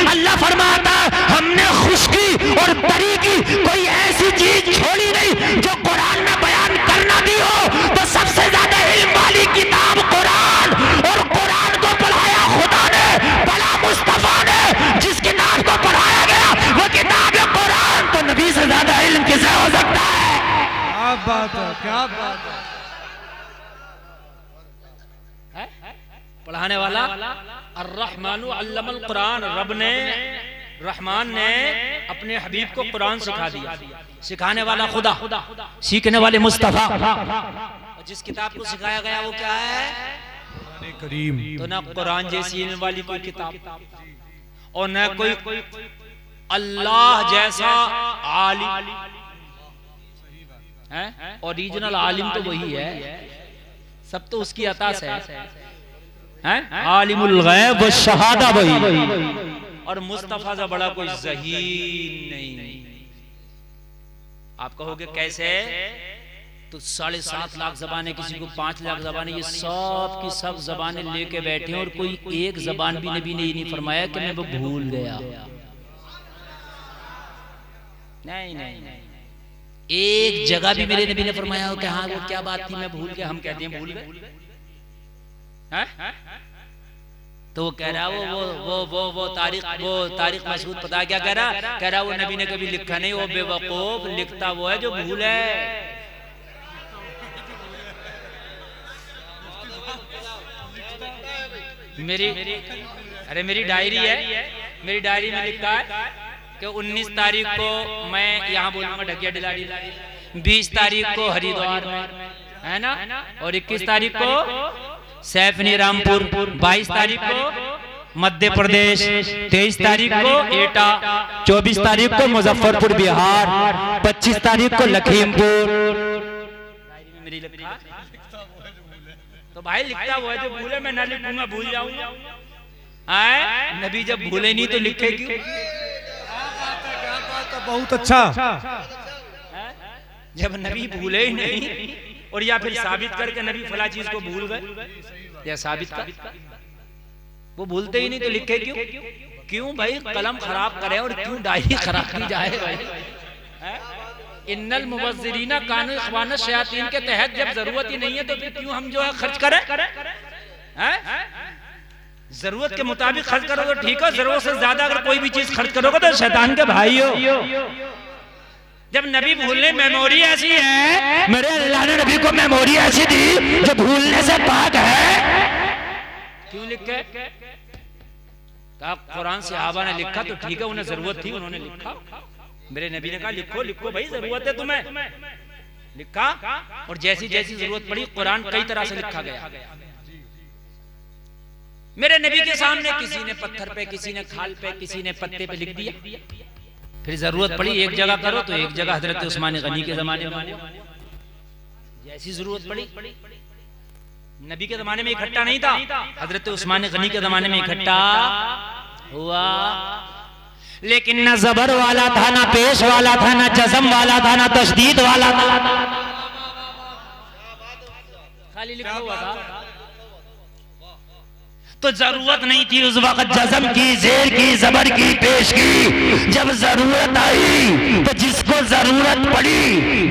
अल्लाह फरमाता है हमने खुश्की और तरी की कोई ऐसी चीज छोड़ी नहीं जो कुरान में बयान करना दी हो। तो सबसे ज्यादा इल्म वाली किताब कुरान, और कुरान को पढ़ाया खुदा ने, पढ़ा मुस्तफा ने, जिस किताब को पढ़ाया गया वो किताब है कुरान। तो नबी से ज्यादा इल्म किसे हो सकता है? क्या बात है, क्या बात है। पढ़ाने वाला अर्रहमानु अल्लमल कुरान, रब ने, रहमान ने अपने हबीब को कुरान सिखा दिया। सिखाने वाला खुदा, सीखने वाले मुस्तफा। और जिस किताब को सिखाया गया वो क्या है? करीम। तो ना कुरान जैसी इल्म वाली कोई किताब और न कोई अल्लाह जैसा आलिम है। ओरिजिनल आलिम तो वही है, सब तो उसकी अता से है। आलिमुल गैब व शहादा वही, और मुस्तफा से बड़ा कोई ज़हीन नहीं। आप कहोगे कैसे? तो 7.5 लाख ज़बानें, किसी को 5 लाख ज़बानें, ये सब की सब ज़बानें लेके बैठे हैं और कोई एक ज़बान भी नबी ने ये नहीं फरमाया कि मैं वो भूल गया। नहीं नहीं नहीं, एक जगह भी मेरे नबी ने फरमाया हो कि हाँ वो क्या बात थी मैं भूल गया। हम कहते हैं भूल गए, तो वो कह रहा वो तारिक मसूद पता क्या कह रहा? कह रहा वो नबी ने कभी लिखा नहीं, वो बेवकूफ, लिखता वो है जो भूल है। मेरी डायरी है, मेरी डायरी में लिखा है कि 19 तारीख को मैं यहाँ बोलूंगा ढकिया डिलाड़ी, 20 तारीख को हरिद्वार में है ना, और 21 तारीख को सैफनी रामपुर, 22 तारीख को मध्य प्रदेश, 23 तारीख को एटा, 24 तारीख को मुजफ्फरपुर बिहार, 25 तारीख को लखीमपुर। मेरी लिखा तो भाई लिखता वो है जो भूले, मैं ना लिखूंगा भूल जाऊंगा। नबी जब भूले नहीं तो लिखे क्यों? बहुत अच्छा। जब नबी भूले ही नहीं, और या फिर साबित करके नबी फला चीज को भूल गए, या साबित कर वो भूलते ही नहीं तो लिखे क्यों? क्यों भाई कलम खराब करे और क्यों डायरी खराब की जाए भाई? इन्नल मुबज्जिरीना कानू इख्वान शयातीन के तहत जब जरूरत ही नहीं है तो फिर क्यों हम जो है खर्च करें? जरूरत के मुताबिक खर्च करो तो ठीक है, जरूरत से ज्यादा अगर कोई भी चीज खर्च करोगे तो शैतान के भाई हो। जब नबी भूलने, मेमोरी ऐसी है, मेरे अल्लाह ने नबी को मेमोरी ऐसी दी जो भूलने से पाक है। क्यों लिखे? कहा कुरान सहाबा ने लिखा तो ठीक है, उन्हें जरूरत थी उन्होंने लिखा। मेरे नबी ने कहा लिखो लिखो भाई, जरूरत है तुम्हें, लिखा। और जैसी जैसी जरूरत पड़ी कुरान कई तरह से लिखा गया। मेरे नबी के सामने किसी ने पत्थर पे, किसी ने खाल पे, किसी ने पत्ते पे लिख दिया। फिर जरूरत पड़ी एक जगह करो तो एक जगह हजरत उस्मान गनी के जमाने में जैसी जरूरत पड़ी। नबी के जमाने में इकट्ठा नहीं था, हजरत उस्मान गनी के जमाने में इकट्ठा हुआ। लेकिन न जबर वाला था, ना पेश वाला था, ना जज़म वाला था, ना तशदीद वाला था, खाली लिखा हुआ था। तो जरूरत नहीं थी उस वक्त जज़म की, जेर की, जबर की, पेश की। जब जरूरत आई तो जिसको जरूरत पड़ी,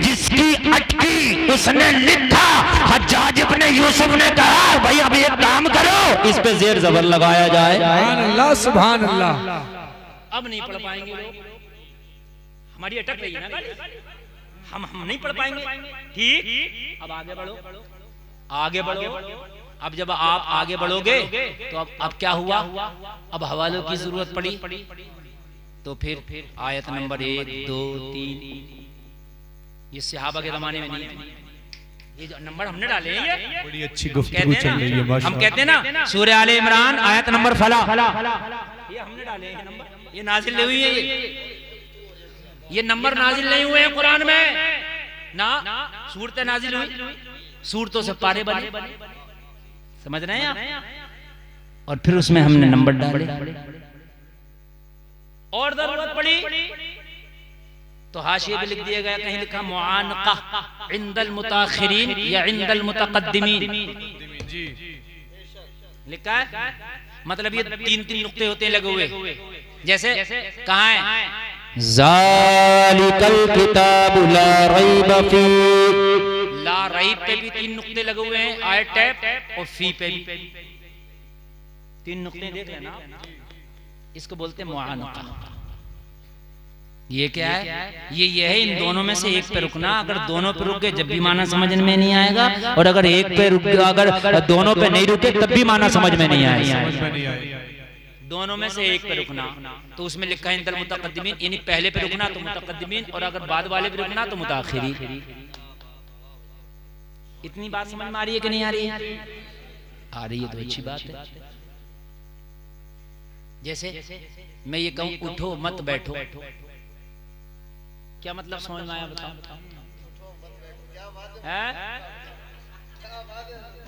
जिसकी अटकी, उसने लिखा। हज्जाज इब्ने यूसुफ ने कहा भाई अब एक काम करो, इस पे जेर जबर लगाया जाए। सुभान अल्लाह, सुभान अल्लाह। अब नहीं पढ़ पाएंगे लोग, हमारी अटक रही है ना गाली, हम नहीं पढ़ पाएंगे। ठीक, अब आगे बढ़ो, आगे बढ़ो। अब जब आप आगे बढ़ोगे तो अब क्या हुआ? अब हवालों की जरूरत पड़ी तो फिर आयत नंबर 1, 2, 3 ये सहाबा के जमाने में नहीं है। ये जो नंबर हमने डाले हैं ये बड़ी अच्छी गुफ्तगू चल रही है हम कहते हैं ना सूरह आले इमरान आयत नंबर फला, ये हमने डाले हैं नंबर, ये नाजिल नहीं हुई है, ये नंबर नाजिल नहीं हुए हैं कुरान में ना, सूरतें नाजिल हुई, सूरतों से पारे बने, समझ रहे हैं आप? और फिर उसमें हमने नंबर डाले और जरूरत पड़ी तो हाशिए पे लिख दिया गया, कहीं लिखा मुआनका इंदल मुताखिरीन या इंदल मुतकद्दिमीन लिखा है, मतलब ये 3-3 नुक्ते होते हैं लगे हुए, जैसे कहाँ है ज़ालिकल किताबु ला रैब फी, ला रईब पे भी 3 नुक्ते लगे हुए हैं, आयत टैब और फी पे भी 3 नुक्ते देख लेना, इसको बोलते हैं मुआनका। ये क्या है? ये है इन दोनों में से एक पे रुकना, अगर दोनों पे रुक गए जब भी माना समझ में नहीं आएगा, और अगर एक पे रुक गया, अगर दोनों पे नहीं रुके तब भी माना समझ में नहीं आएगा। दोनों में से एक पे रुकना, तो उसमें लिखा है इंदल मुतकद्दिमीन, यानी पहले पे रुकना तो मुतकद्दिमीन, और अगर बाद वाले पे रुकना तो मुताखिरीन। इतनी बात समझ में आ रही है कि नहीं आ रही है? आ रही है तो अच्छी बात है। जैसे मैं ये कहूं उठो मत बैठो, क्या मतलब समझ में आया बताओ?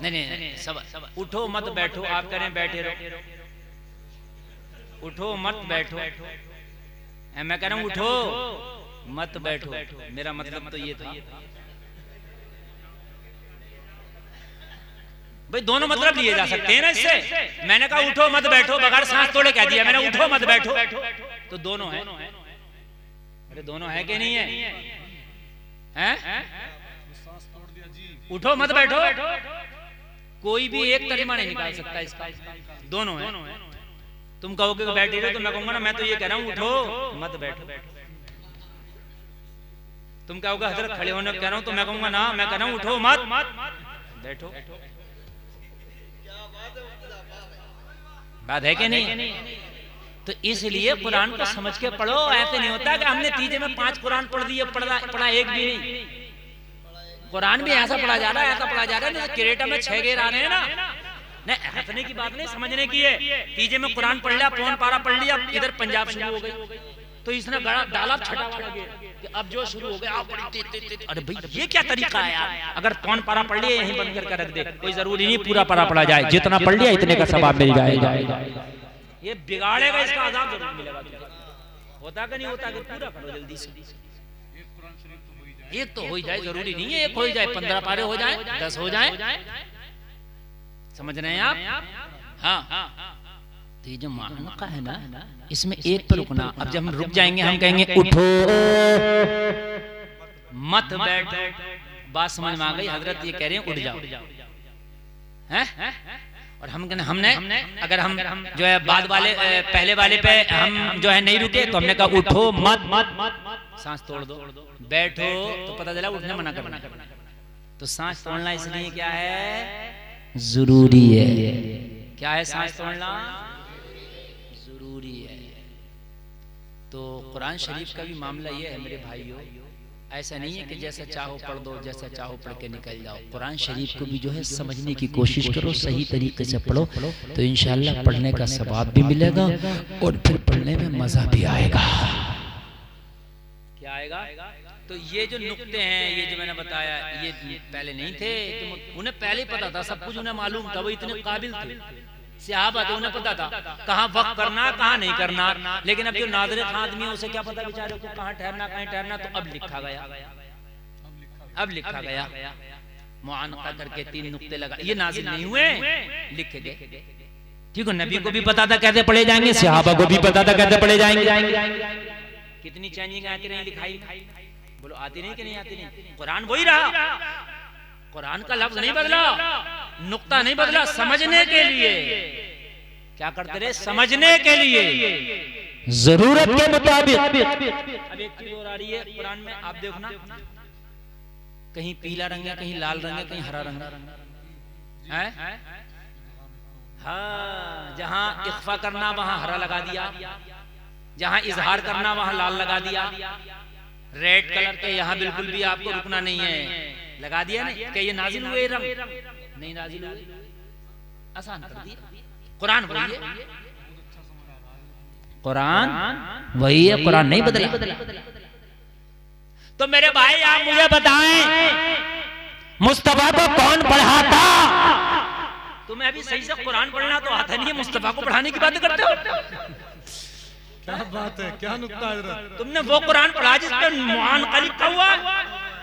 नहीं सब उठो मत बैठो, आप करें बैठे रहो, उठो मत बैठो, मैं कह रहा हूं उठो मत बैठो, मेरा मतलब तो ये था भाई, दोनों मतलब लिए जा सकते हैं ना इससे। मैंने कहा उठो मत बैठो, बगैर सांस तोड़े कह दिया मैंने उठो मत बैठो, तो दोनों है। अरे दोनों है कि नहीं है? उठो मत बैठो, कोई भी एक तर्जुमा नहीं निकाल सकता इसका, दोनों है। तुम कहोगे बैठे रहो तो मैं कहूंगा ना मैं तो ये कह रहा हूं उठो मत बैठो। तुम कहोगे हजरत खड़े होने कह रहा हूं तो मैं कहूंगा ना, मैं कह रहा हूं उठो मत बैठो। बात है कि नहीं? तो इसलिए कुरान को समझ के पढ़ो, ऐसे नहीं होता कि हमने तीजे में 5 कुरान पढ़ दिए, पढ़ा एक भी नहीं। कुरान भी ऐसा पढ़ा जा रहा है, ऐसा पढ़ा जा रहा है जैसे क्रेटा में 6 गेर आ रहे हैं ना। नहीं, हंसने की बात नहीं, समझने की है। तीजे में कुरान पढ़ लिया, पौन पारा पढ़ लिया, इधर पंजाब शुरू हो गई, तो इसने डाला छठा वाला गेर कि अब जो शुरू हो गया आप अरे भाई ये क्या तरीका है यार? अगर पौन पारा पढ़ लिया यहीं बंद करके रख दे, कोई जरूरी नहीं पूरा पारा पढ़ा जाए, जितना पढ़ लिया इतने का सवाब मिल जाएगा। ये बिगाड़ेगा, इसका आजाब जरूर मिलेगा। होता कि नहीं होता कि पूरा करो जल्दी से। एक तो हो जाए, जरूरी नहीं है एक हो जाए, 15 पारे हो जाए, 10 हो जाए, समझ रहे हैं आप? हाँ, तो ये जो माना का है ना, इसमें एक पर रुकना। अब जब हम रुक जाएंगे हम कहेंगे उठो मत बैठो, बात समझ में आ गई? हजरत ये कह रहे हैं उठ जाओ, हैं? और हमने अगर हम जो है बाद वाले पहले वाले पे हम जो है नहीं रुके तो हमने कहा उठो मत सांस तोड़ दो, बैठो तो पता चला उठने मना करना। तो सांस तोड़ना इसलिए क्या है? जरूरी है। क्या है? सांस तोड़ना जरूरी है। तो कुरान शरीफ का भी मामला ये है मेरे भाइयों, ऐसा नहीं है कि जैसा चाहो पढ़ दो, जैसा चाहो पढ़ के निकल जाओ। कुरान शरीफ को भी जो है समझने की कोशिश करो, सही तरीके से पढ़ो, तो इंशाअल्लाह पढ़ने का सवाब भी मिलेगा और फिर पढ़ने में मजा भी आएगा। क्या आएगा? तो ये जो नुक्ते हैं, ये जो मैंने बताया, ये पहले नहीं थे, उन्हें पहले ही पता था, सब कुछ उन्हें मालूम था, वो इतने काबिल थे, सहाबा थे, उन्हें पता था कहाँ वक्त करना कहाँ नहीं करना। लेकिन अब जो नाज़िर खां आदमी है उसे क्या पता बेचारे को कहाँ ठहरना कहीं ठहरना। तो अब लिखा गया मुआनका करके 3 नुक्ते लगा, ये नाज़िल नहीं हुए, लिखे गए। ठीक है, नबी को भी पता था कैसे पढ़े जाएंगे, सहाबा को भी पता था कैसे पढ़े जाएंगे। कितनी चेंजिंग आती रही लिखाई, बोलो आती नहीं कि नहीं आती नहीं? कुरान वही रहा, कुरान का लफ्ज नहीं बदला, नुक्ता नहीं बदला, समझने के लिए क्या करते रहे? समझने के लिए, जरूरत के मुताबिक। अब एक चीज और आ रही है कुरान में, आप देखना, कहीं पीला रंग है, कहीं लाल रंग है, कहीं हरा रंग है। हाँ, जहां इख्फा करना वहां हरा लगा दिया, जहां इजहार करना वहां लाल लगा दिया। रेड कलर के यहाँ बिल्कुल भी आपको रुकना नहीं है। लगा दिया ना कि ये नाजिल हुए रंग, नहीं नाजिल हुए, आसान कर दिया। कुरान वही है, कुरान वही है, कुरान नहीं बदला। तो मेरे भाई आप मुझे बताएं मुस्तफा को कौन पढ़ाता? तुम्हें अभी सही से कुरान पढ़ना तो आता नहीं है, मुस्तफा को पढ़ाने की बात करते हो। क्या बात है, क्या नुक्ता है हजरत। तुमने वो कुरान पढ़ा जिस पे मुआन का लिखा हुआ,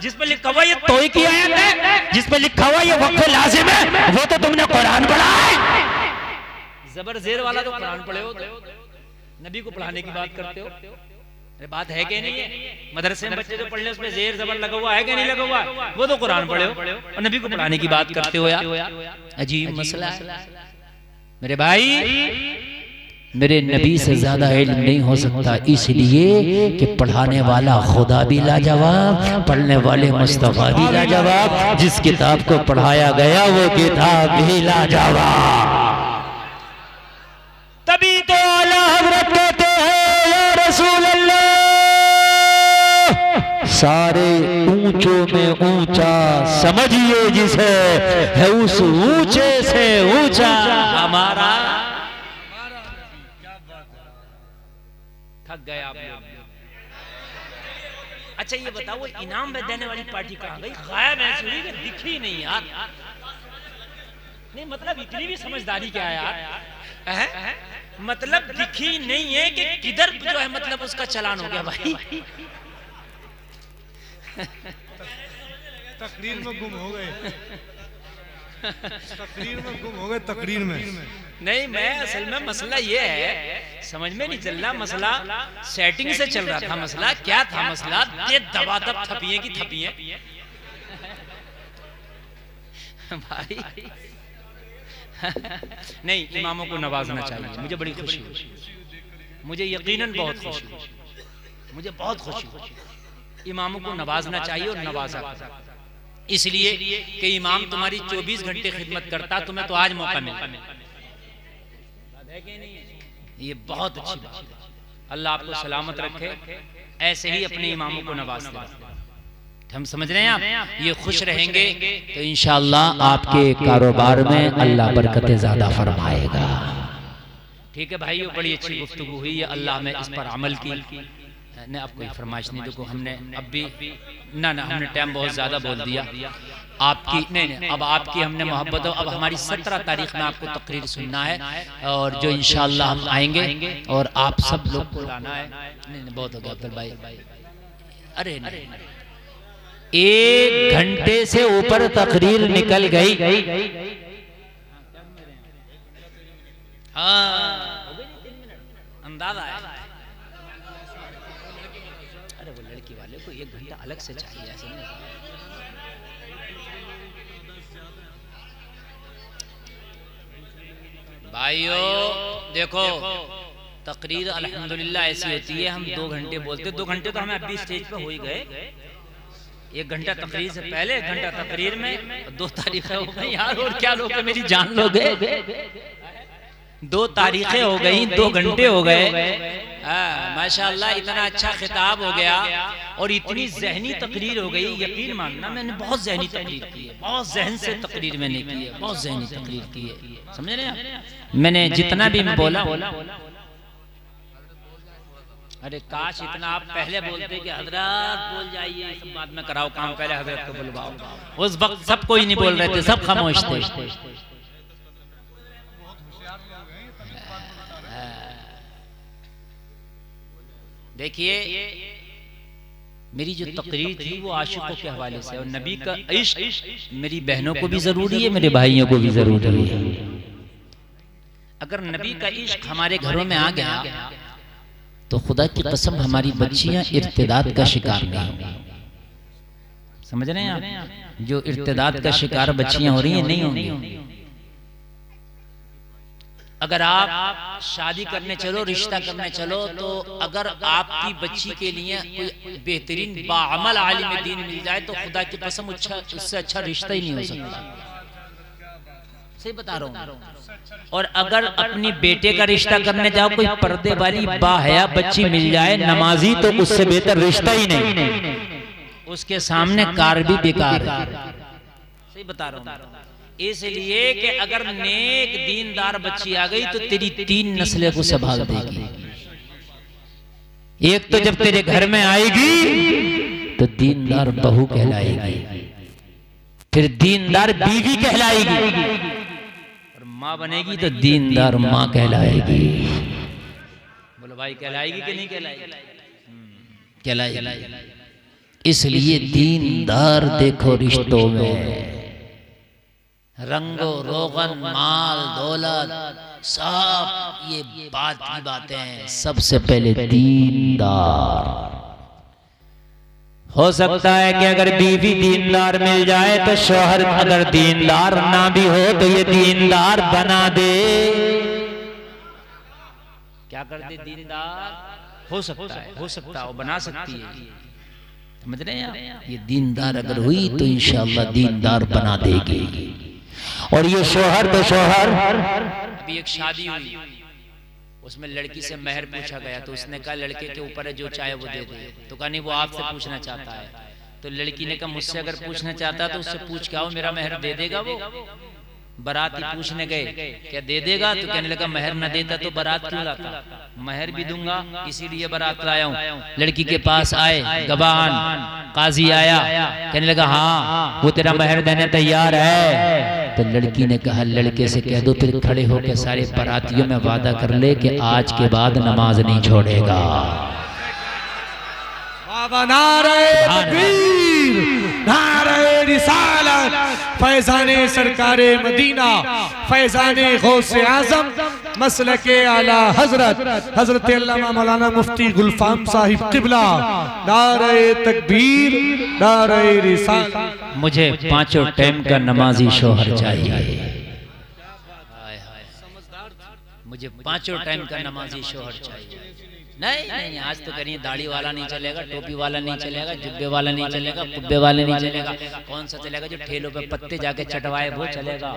जिस पे लिखा हुआ ये तोई की आयत है, जिस पे लिखा हुआ ये वक्फ लाजिम है, वो तो तुमने कुरान पढ़ा है। जबर जेर वाला तो कुरान पढ़े हो, नबी को पढ़ाने की बात करते हो। अरे बात है कि नहीं है? मदरसे में बच्चे जो पढ़ने उसमें जेर जबर लगा हुआ है कि नहीं लगा हुआ? वो तो कुरान पढ़े हो और नबी को पढ़ाने की बात करते हो यार। अजीब मसला है मेरे भाई। मेरे नबी से ज्यादा इल्म नहीं हो सकता, इसलिए कि पढ़ाने वाला खुदा भी लाजवाब, पढ़ने वाले मुस्तफा भी लाजवाब, जिस किताब को पढ़ाया गया वो किताब भी लाजवाब। तभी तो आला हज़रत कहते हैं या रसूल अल्लाह, सारे ऊंचों में ऊंचा समझिए जिसे, है उस ऊंचे से ऊंचा हमारा। थक गए आप लोग। अच्छा ये बताओ, वो इनाम में देने वाली पार्टी कहाँ गई? गायब है, दिखी नहीं यार। नहीं मतलब इतनी भी समझदारी क्या है यार, मतलब दिखी नहीं है कि किधर जो है मतलब उसका चालान हो गया भाई। तकरीर में गुम हो गए, तकरीर में गुम हो गए, तकरीर में नहीं। मैं असल में मसला ये है, समझ में नहीं चल रहा मसला, सेटिंग से चल रहा था मसला। क्या था मसला? ये दबादब थपिए की थपिए भाई। नहीं, इमामों को नवाजना चाहिए, मुझे बड़ी खुशी हुई, मुझे यकीनन बहुत खुशी हुई, मुझे बहुत खुशी हुई। इमामों को नवाजना चाहिए और नवाजा, इसलिए कि इमाम तुम्हारी 24 घंटे खिदमत करता, तुम्हें तो आज मौका मिला। ये बहुत अच्छी बात है। अल्लाह आपको सलामत रखे, ऐसे ही अपने इमामों को नवाजते रहे। हम समझ रहे हैं आप? ये खुश रहेंगे तो इंशाअल्लाह आपके कारोबार में अल्लाह बरकतें ज्यादा फरमाएगा। ठीक है भाई, बड़ी अच्छी गुफ्तगू हुई है, अल्लाह में इस पर अमल की। ने अब कोई फरमाइश नहीं, देखो हमने अब भी ना हमने टाइम बहुत ज्यादा बोल दिया आपकी। नहीं, अब आपकी हमने मोहब्बत हो। अब हमारी 17 तारीख में आपको तकरीर सुनना है, और जो इंशाअल्लाह हम आएंगे और आप सब लोग को लाना है। नहीं बहुत हो गया अब्दुल भाई। अरे नहीं, 1 घंटे से ऊपर तकरीर निकल गई। हाँ अंदाजा है। अरे वो लड़की वाले को 1 घंटा अलग से चाहिए, ऐसे नहीं। भाइयों देखो, तकरीर अल्हम्दुलिल्लाह ऐसी होती है, हम 2 घंटे बोलते, 2 घंटे तो हमें अभी स्टेज पे हो ही गए। 1 घंटा तकरीर से पहले, 1 घंटा तकरीर में, 2 तारीखें हो गई यार, और क्या लोगे, मेरी जान लोगे। 2 तारीखें हो गई, 2 घंटे हो गए। माशाअल्लाह इतना अच्छा खिताब हो गया और इतनी ज़हनी तकरीर हो गई। यकीन मानना मैंने बहुत ज़हनी तकरीर की है, बहुत ज़हन से तकरीर मैंने की है, बहुत ज़हनी तकरीर की है। समझ रहे हैं? मैंने जितना भी मैं बोला, अरे काश इतना आप पहले बोलते कि हजरत बोल जाइए, सब बाद में कराओ काम, पहले हजरत को बुलवाओ। उस वक्त सब कोई नहीं बोल रहे थे, सब खामोश थे। देखिए मेरी जो तकरीर थी वो आशिकों के हवाले से, और नबी का इश्क मेरी बहनों को भी जरूरी है, मेरे भाइयों को भी जरूरी है। अगर नबी का इश्क हमारे घरों में आ गया तो खुदा की कसम हमारी बच्चियां इर्तिदाद का शिकार नहीं होंगी। समझ रहे हैं आप? जो इर्तिदाद का शिकार बच्चियां हो रही हैं, नहीं होंगी। अगर आप शादी करने चलो, रिश्ता करने चलो, तो अगर आपकी बच्ची के लिए कोई बेहतरीन बाअमल आलिम दीन मिल जाए तो खुदा की कसम उससे अच्छा रिश्ता ही नहीं हो सकता। सही बता रहा हूँ। और अगर अपनी बेटे का रिश्ता करने जाओ, कोई पर्दे वाली बाहया बच्ची मिल जाए नमाजी, तो उससे बेहतर रिश्ता ही नहीं, उसके सामने कार भी बेकार है। सही बता रहा हूँ। इसलिए कि अगर नेक दीनदार बच्ची आ गई तो तेरी 3 नस्लें को संभाल देगी। एक तो जब तेरे घर में आएगी तो दीनदार बहू कहलाएगी, फिर दीनदार बीवी कहलाएगी, और माँ बनेगी तो दीनदार माँ कहलाएगी। बोलो भाई, कहलाएगी कि नहीं कहलाएगी? कहलाएगी। इसलिए दीनदार देखो रिश्तों में, रंगो रोगन माल दौलत सब ये बात की बातें हैं। सबसे पहले दीनदार। हो सकता है कि अगर बीवी दीनदार मिल जाए तो शौहर अगर दीनदार ना भी हो तो ये दीनदार बना दे। क्या कर दे? दीनदार हो सकता है, हो सकता है, बना सकती है। समझ रहे हैं? ये दीनदार अगर हुई तो इंशाअल्लाह दीनदार बना देगी। और ये शौहर तो शौहर, अभी एक शादी हुई, उसमें लड़की से मेहर पूछा गया तो उसने कहा लड़के के ऊपर है, जो चाहे वो दे दे। तो कहा नहीं, वो आपसे पूछना चाहता है। तो लड़की ने कहा मुझसे अगर पूछना चाहता है तो उससे पूछ के आओ, मेरा मेहर दे देगा वो? बाराती पूछने गए, क्या दे देगा? तो कहने लगा मेहर न देता तो बारात क्यों लाता? मेहर भी दूंगा, इसीलिए बारात लाया हूँ। लड़की के पास आए गवाह, काजी आया, कहने लगा हाँ वो तेरा मेहर देने तैयार है। तो लड़की ने कहा लड़के से कह दो फिर खड़े होकर सारे बारातियों में वादा कर ले कि आज के बाद नमाज नहीं छोड़ेगा। बाबा नारे तकबीर, नारे रिसालत, फैजाने सरकारे मदीना, फैजाने गौसे आजम, मसलके आला हजरत हजरत अल्लामा मौलाना मुफ्ती गुलफाम साहिब किबला, नारे तकबीर, नारे रिसालत। मुझे 5 टाइम का नमाजी शौहर चाहिए। मुझे 5 टाइम का नमाजी शौहर चाहिए। नहीं नहीं, आज तो करिए दाढ़ी वाला नहीं चलेगा, टोपी वाला नहीं चलेगा, जुब्बे वाला नहीं चलेगा, कुब्बे वाले नहीं चलेगा। कौन सा चलेगा? जो ठेलों पे पत्ते जाके चटवाए वो चलेगा।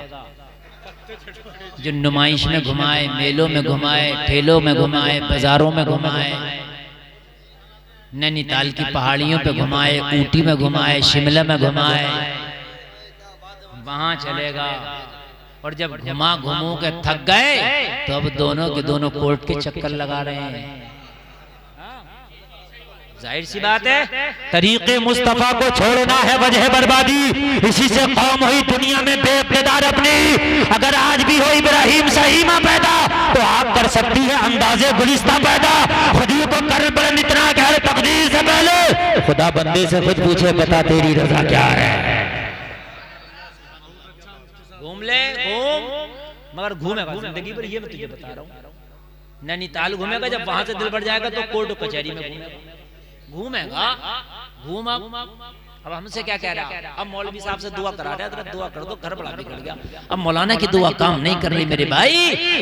जो नुमाइश में घुमाए, मेलों में घुमाए, ठेलों में घुमाए, बाजारों में घुमाए, नैनीताल की पहाड़ियों पे घुमाए, ऊटी में घुमाए, शिमला में घुमाए, वहां चलेगा। और जब घुमा घुमू के थक गए तो अब दोनों के दोनों कोर्ट के चक्कर लगा रहे हैं। जाहिर सी बात है, तरीके मुस्तफा को छोड़ना है वजह बर्बादी। इसी से कौम हुई दुनिया में बेइक़्तिदार अपनी। अगर आज भी हो इब्राहिम सही मां पैदा तो आप कर सकती है अंदाजे गुलिस्तां पैदा। खुदी को कर बड़न इतना गैर तकदीर से पहले खुदा बंदे से खुद पूछे बता तेरी रजा क्या है। घूम ले घूम, मगर घूमेगा जिंदगी भर, ये मैं तुझे बता रहा हूँ। नैनीताल घूमेगा, जब वहां से दिल बढ़ जाएगा तो कोर्ट कचहरी में घूमेगा। घूमा अब हमसे क्या कह रहा है? अब मौलवी साहब से दुआ करा रहा है, दुआ कर दो, घर बड़ा बिगड़ गया। अब मौलाना की दुआ काम नहीं कर रही मेरे भाई,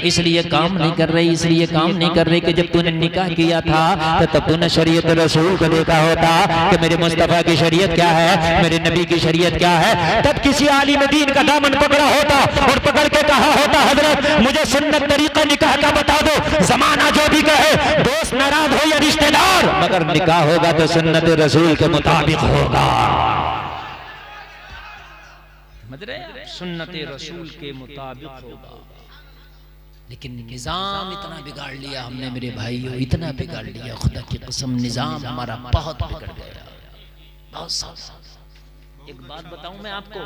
इसलिए काम नहीं कर रही, इसलिए काम नहीं कर रही कि जब तूने निकाह किया था तो तब तूने शरीयत रसूल को देखा होता कि मेरे मुस्तफा की शरीयत क्या है, मेरे नबी की शरीयत क्या है। तब किसी आलिम दीन का दामन पकड़ा होता और पकड़ के कहा होता हजरत मुझे सुन्नत तरीका निकाह का बता दो। जमाना जो भी कहे, दोस्त नाराज हो या रिश्तेदार, मगर निकाह होगा तो सुन्नत रसूल के मुताबिक होगा। सुन्नत रसूल के मुताबिक होगा। लेकिन निजाम इतना बिगाड़ लिया हमने मेरे भाइयों, इतना बिगाड़ लिया, खुदा की कसम निजाम हमारा बहुत बिगड़ गया, बहुत साफ। एक बात बताऊं मैं आपको,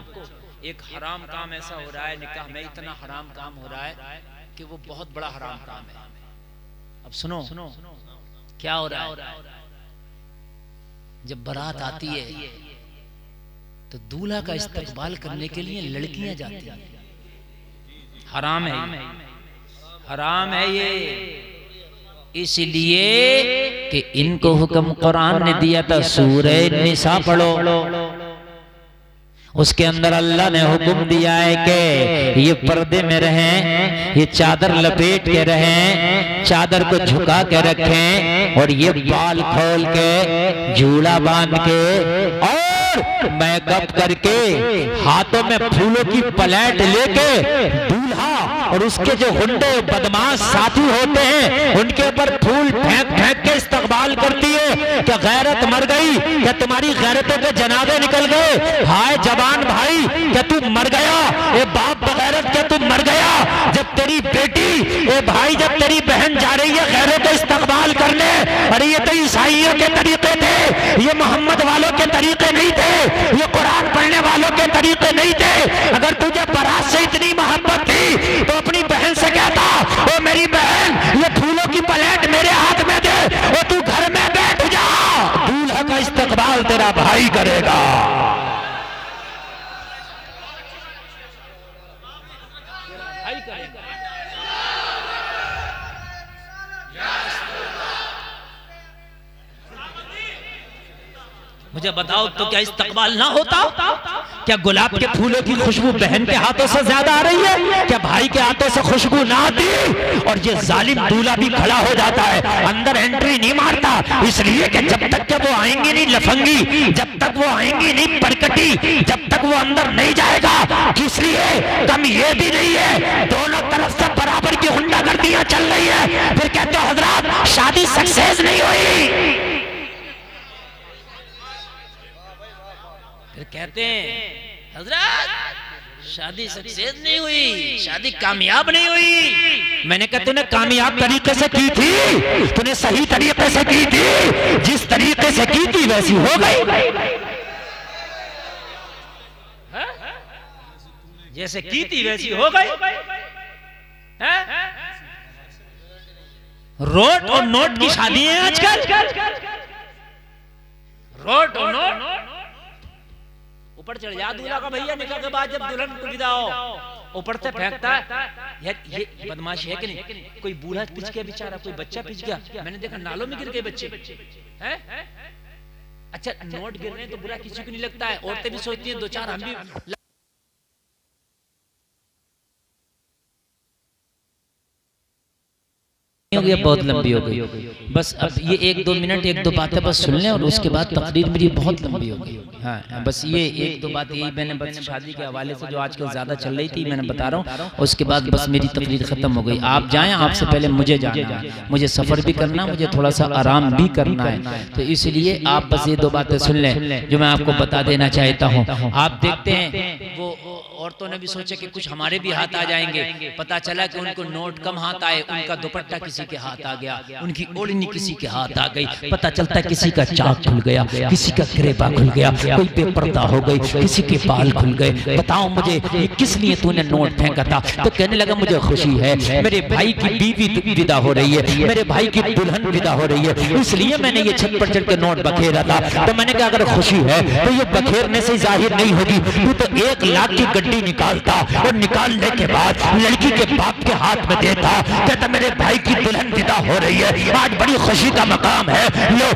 एक हराम काम ऐसा हो रहा है निकाह में, इतना हराम काम हो रहा है कि वो बहुत बड़ा हराम काम है। अब सुनो क्या हो रहा है। जब बारात आती है तो दूल्हा का इस्तकबाल करने के लिए लड़कियां जाती हैं। हराम है, हराम है ये, इसलिए कि इनको हुक्म कुरान ने दिया था सूरह निसा पढ़ो, उसके अंदर अल्लाह ने हुक्म दिया है कि ये पर्दे में रहें, ये चादर लपेट के रहें, चादर को झुका के रखें और ये बाल खोल के जूड़ा बांध के और और मेकअप करके हाथों में फूलों की प्लेट लेके दूल्हा और उसके जो गुंडे बदमाश साथी होते हैं उनके ऊपर फूल फेंक फेंक के इस्तकबाल करती है। क्या गैरत मर गई? क्या तुम्हारी गैरतों के जनाजे निकल गए? हाय जवान भाई, क्या तू मर गया? ए बाप बगैरत, क्या तू मर गया? जब तेरी बेटी, ए भाई, जब तेरी बहन जा रही है गैरों का इस्तकबाल करने, अरे ये तो ईसाइयों के तरीके थे, ये मोहम्मद वालों के तरीके नहीं थे, ये कुरान पढ़ने वालों के तरीके नहीं थे। अगर तुझे बारात से इतनी मोहब्बत थी तो अपनी बहन से कहता, ओ मेरी बहन, ये फूलों की प्लेट मेरे हाथ में दे, और तू घर में बैठ जा, दूल्हा का इस्तकबाल तेरा भाई करेगा। मुझे बताओ तो क्या इस्तकबाल ना होता? क्या गुलाब के फूलों की खुशबू बहन के हाथों से ज्यादा आ रही है? क्या भाई के हाथों से खुशबू ना आती? और ये जालिम दूल्हा भी खड़ा हो जाता है, अंदर एंट्री नहीं मारता, इसलिए कि जब तक के वो आएंगी नहीं लफंगी, जब तक वो आएंगी नहीं परकटी, जब तक वो अंदर नहीं जाएगा। इसलिए कम ये भी नहीं है, दोनों तरफ से बराबर की गुंडागर्दियां चल रही है। फिर कहते हो हजरत शादी सक्सेस नहीं हुई, फिर कहते हैं हजरत शादी सक्सेस नहीं हुई, शादी कामयाब नहीं हुई। मैंने कहा तूने कामयाब तरीके से की थी, तूने सही तरीके से की थी, जिस तरीके से की थी वैसी हो गई, जैसे की थी वैसी हो गई। रोट और नोट की शादी है आजकल, रोट और नोट। ऊपर चढ़ जा दूल्हा का भैया, निकाह के बाद जब दुल्हन को विदा हो ऊपर से फेंकता है। ये बदमाशी है कि नहीं? कोई बूढ़ा पिच गया बेचारा, कोई बच्चा पिच गया, मैंने देखा नालों में गिर गए बच्चे हैं। अच्छा नोट गिर रहे हैं तो बुरा किसी को नहीं लगता है, औरतें भी सोचती हैं दो चार हम भी हो गया, बहुत लंबी हो गई। बस अब ये एक दो मिनट एक दो बातें बस सुन लें और उसके बाद तकरीर मेरी बहुत लंबी हो गई। हाँ बस ये एक दो बात यही मैंने बस शादी के हवाले से जो आजकल ज्यादा चल रही थी मैंने बता रहा हूँ, उसके बाद बस मेरी तकरीर खत्म हो गई। आप जाएं, आपसे पहले मुझे जाना है, मुझे सफर भी करना, मुझे थोड़ा सा आराम भी करना है, तो इसलिए आप बस ये दो बातें सुन लें जो मैं आपको बता देना चाहता हूँ। आप देखते हैं वो औरतों ने भी सोचा कि कुछ हमारे भी हाथ आ जाएंगे, पता चला कि उनको नोट कम हाथ आए, उनका दुपट्टा किसी के हाथ आ गया, उनकी ओढ़नी किसी के हाथ आ गई, पता चलता है किसी का चाक खुल गया, किसी का ग्रेबा खुल गया, कोई बेपर्दा हो गई, किसी के बाल खुल गए। बताओ मुझे ये किस लिए तूने नोट फेंका था? तो कहने लगा मुझे खुशी है, मेरे भाई की बीवी विदा हो रही है, मेरे भाई की दुल्हन विदा हो रही है, इसलिए मैंने ये छत पर चढ़ के नोट बखेरा था। तो मैंने कहा अगर खुशी है तो ये बखेरने से जाहिर नहीं होगी, तू तो 1 लाख की गड्डी निकालता और निकालने के बाद लड़की के बाप के हाथ में देता, कहता मेरे भाई की दुल्हन विदा हो रही है, आज बड़ी खुशी का मकाम है, लो